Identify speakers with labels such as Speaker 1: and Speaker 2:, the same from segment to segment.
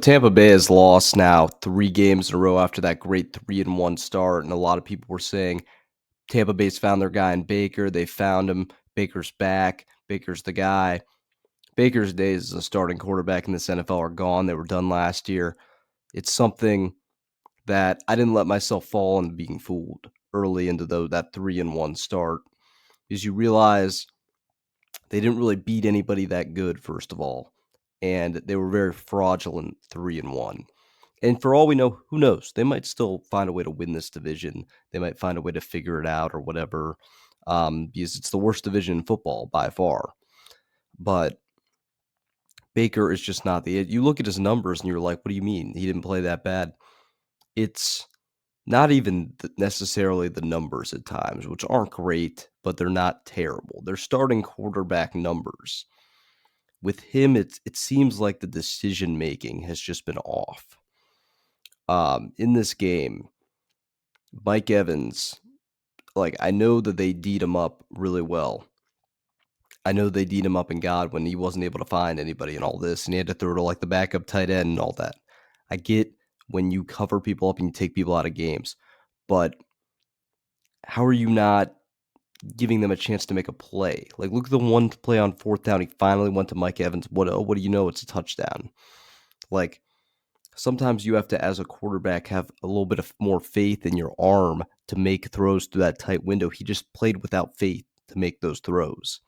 Speaker 1: Tampa Bay has lost now 3 games in a row after that great 3-1 start, and a lot of people were saying Tampa Bay's found their guy in Baker. They found him. Baker's back. Baker's the guy. Baker's days as a starting quarterback in this NFL are gone. They were done last year. It's something that I didn't let myself fall into being fooled early into that 3-1 start because you realize they didn't really beat anybody that good, first of all, and they were very fraudulent 3-1. And for all we know, who knows? They might still find a way to win this division. They might find a way to figure it out or whatever, because it's the worst division in football by far. But Baker is just not the. You look at his numbers and you're like, what do you mean he didn't play that bad? It's not even necessarily the numbers at times, which aren't great, but they're not terrible. They're starting quarterback numbers. With him, it seems like the decision making has just been off. In this game, Mike Evans, like, I know that they D'd him up really well. I know they D'd him up in God when he wasn't able to find anybody and all this, and he had to throw to, like, the backup tight end and all that. I get when you cover people up and you take people out of games, but how are you not giving them a chance to make a play? Like, look at the one play on 4th down. He finally went to Mike Evans. What do you know? It's a touchdown. Like, sometimes you have to, as a quarterback, have a little bit of more faith in your arm to make throws through that tight window. He just played without faith to make those throws.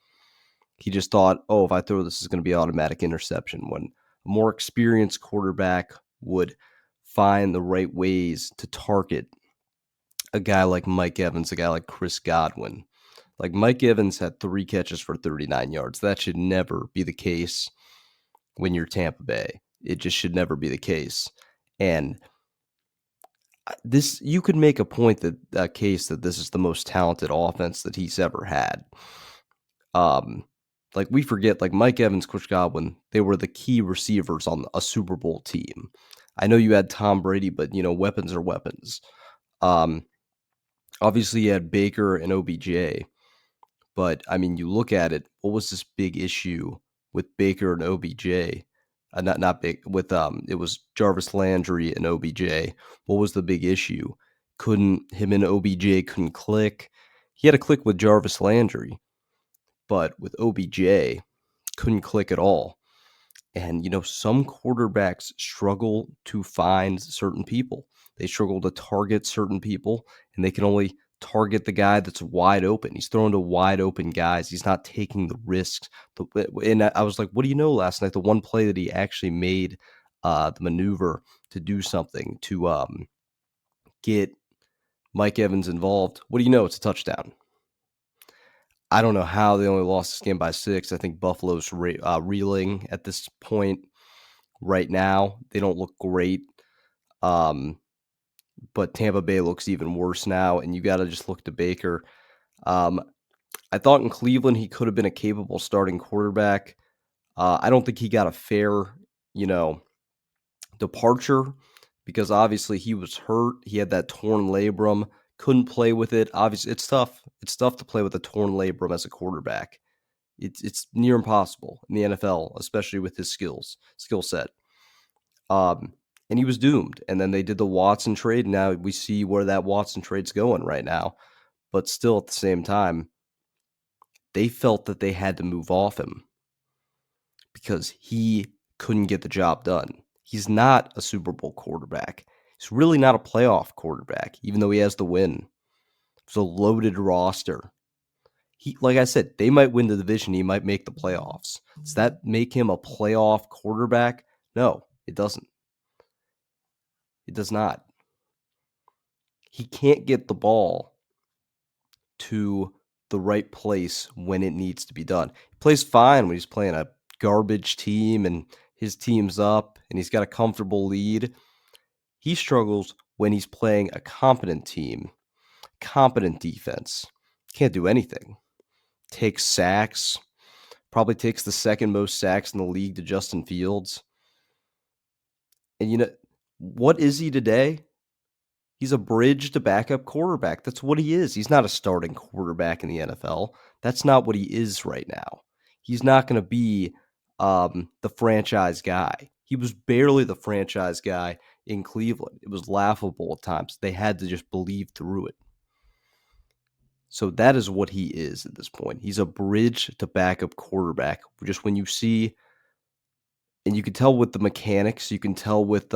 Speaker 1: He just thought, oh, if I throw this is going to be automatic interception, when a more experienced quarterback would find the right ways to target a guy like Mike Evans, a guy like Chris Godwin. Like, Mike Evans had 3 catches for 39 yards. That should never be the case when you're Tampa Bay. It just should never be the case. And this, you could make a point that a case that this is the most talented offense that he's ever had. Um, like, we forget, like, Mike Evans, Chris Godwin, they were the key receivers on a Super Bowl team. I know you had Tom Brady, but weapons are weapons. Um, Obviously you had Baker and OBJ, but I mean, you look at it, what was this big issue with Baker and OBJ? Not big with it was Jarvis Landry and OBJ. What was the big issue? Couldn't him and OBJ couldn't click. He had a click with Jarvis Landry, but with OBJ couldn't click at all. And some quarterbacks struggle to find certain people. They struggle to target certain people, and they can only target the guy that's wide open. He's throwing to wide open guys. He's not taking the risks. And I was like, what do you know last night? The one play that he actually made the maneuver to do something to get Mike Evans involved. What do you know? It's a touchdown. I don't know how they only lost this game by 6. I think Buffalo's reeling at this point right now. They don't look great. But Tampa Bay looks even worse now, and you got to just look to Baker. I thought in Cleveland he could have been a capable starting quarterback. I don't think he got a fair, departure because obviously he was hurt. He had that torn labrum, couldn't play with it. Obviously, it's tough. It's tough to play with a torn labrum as a quarterback. It's near impossible in the NFL, especially with his skill set. And he was doomed. And then they did the Watson trade. And now we see where that Watson trade's going right now. But still, at the same time, they felt that they had to move off him because he couldn't get the job done. He's not a Super Bowl quarterback. He's really not a playoff quarterback, even though he has the win. It's a loaded roster. Like I said, they might win the division. He might make the playoffs. Does that make him a playoff quarterback? No, it doesn't. It does not. He can't get the ball to the right place when it needs to be done. He plays fine when he's playing a garbage team and his team's up and he's got a comfortable lead. He struggles when he's playing a competent team, competent defense. Can't do anything. Takes sacks, probably takes the second most sacks in the league to Justin Fields. And what is he today? He's a bridge to backup quarterback. That's what he is. He's not a starting quarterback in the NFL. That's not what he is right now. He's not going to be the franchise guy. He was barely the franchise guy in Cleveland. It was laughable at times. They had to just believe through it. So that is what he is at this point. He's a bridge to backup quarterback. Just when you see, and you can tell with the mechanics, you can tell with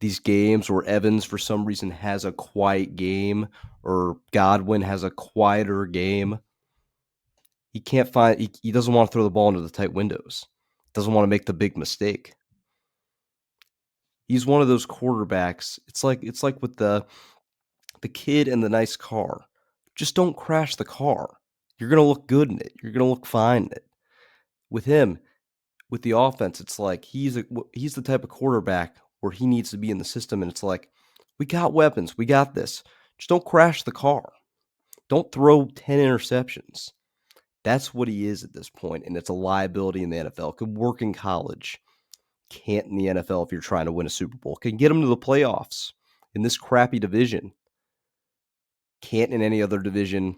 Speaker 1: these games where Evans for some reason has a quiet game or Godwin has a quieter game. He can't find. He doesn't want to throw the ball into the tight windows. Doesn't want to make the big mistake. He's one of those quarterbacks. It's like with the kid and the nice car. Just don't crash the car. You're gonna look good in it. You're gonna look fine in it. With him, with the offense, it's like he's the type of quarterback where he needs to be in the system, and it's like we got weapons. We got this. Just don't crash the car. Don't throw 10 interceptions. That's what he is at this point, and it's a liability in the NFL. Could work in college. Can't in the NFL if you're trying to win a Super Bowl. Can get them to the playoffs in this crappy division. Can't in any other division.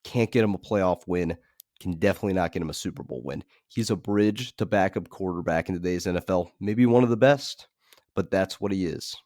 Speaker 1: Can't get him a playoff win. Can definitely not get him a Super Bowl win. He's a bridge to backup quarterback in today's NFL. Maybe one of the best, but that's what he is.